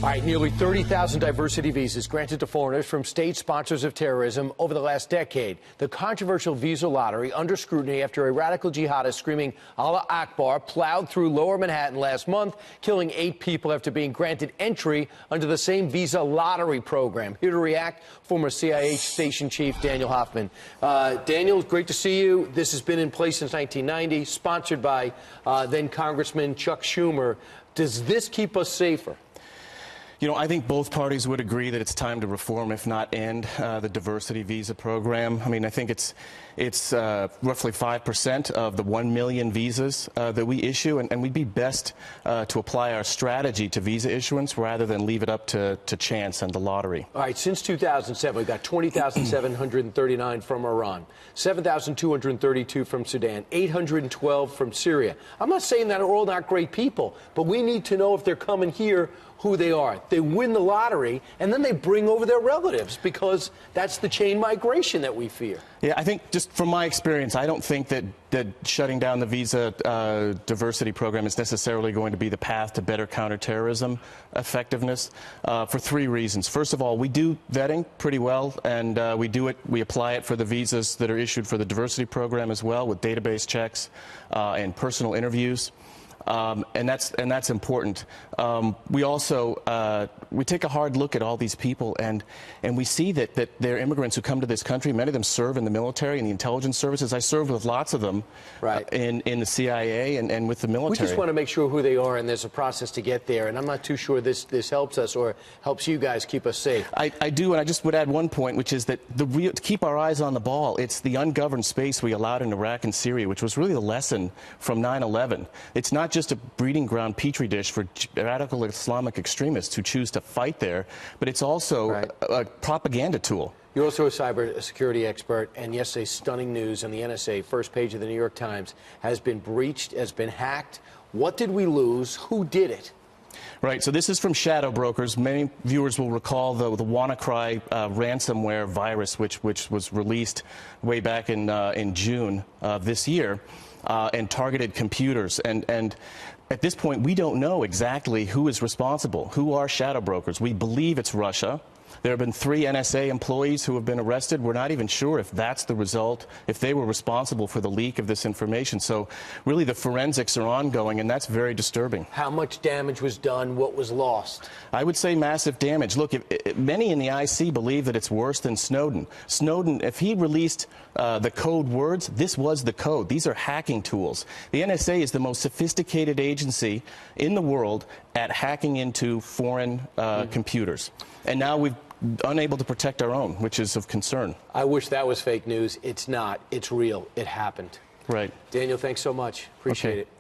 All right, nearly 30,000 diversity visas granted to foreigners from state sponsors of terrorism over the last decade. The controversial visa lottery under scrutiny after a radical jihadist screaming Allah Akbar plowed through lower Manhattan last month, killing 8 people after being granted entry under the same visa lottery program. Here to react, former CIA station chief Daniel Hoffman. Daniel, great to see you. This has been in place since 1990, sponsored by then Congressman Chuck Schumer. Does this keep us safer? You know, I think both parties would agree that it's time to reform, if not end, the diversity visa program. I mean, I think it's roughly 5% of the 1 million visas that we issue, and we'd be best to apply our strategy to visa issuance rather than leave it up to chance and the lottery. All right, since 2007, we've got 20,739 from Iran, 7,232 from Sudan, 812 from Syria. I'm not saying that are all not great people, but we need to know if they're coming here, who they are. They win the lottery, and then they bring over their relatives, because that's the chain migration that we fear. Yeah, I think just from my experience, I don't think that shutting down the visa diversity program is necessarily going to be the path to better counterterrorism effectiveness for 3 reasons. First of all, we do vetting pretty well, and we apply it for the visas that are issued for the diversity program as well, with database checks and personal interviews. And that's important. We also we take a hard look at all these people, and we see that they're immigrants who come to this country. Many of them serve in the military and the intelligence services. I served with lots of them, right, in the CIA and with the military. We just want to make sure who they are, and there's a process to get there. And I'm not too sure this helps us or helps you guys keep us safe. I do, and I just would add one point, which is that to keep our eyes on the ball, it's the ungoverned space we allowed in Iraq and Syria, which was really the lesson from 9/11. It's not just a breeding ground petri dish for radical Islamic extremists who choose to fight there, but it's also a propaganda tool. You're also a cybersecurity expert, and yesterday, stunning news on the NSA, first page of the New York Times, has been breached, has been hacked. What did we lose? Who did it? Right, so this is from shadow brokers. Many viewers will recall the WannaCry ransomware virus, which was released way back in June of this year, and targeted computers. And at this point, we don't know exactly who is responsible, who are shadow brokers. We believe it's Russia. There have been 3 NSA employees who have been arrested. We're not even sure if that's the result, if they were responsible for the leak of this information. So really the forensics are ongoing, and that's very disturbing. How much damage was done? What was lost? I would say massive damage. Look, many in the IC believe that it's worse than Snowden. Snowden, if he released the code words, this was the code. These are hacking tools. The NSA is the most sophisticated agency in the world at hacking into foreign computers. And now we've unable to protect our own, which is of concern. I wish that was fake news. It's not. It's real. It happened. Right. Daniel, thanks so much. Appreciate it.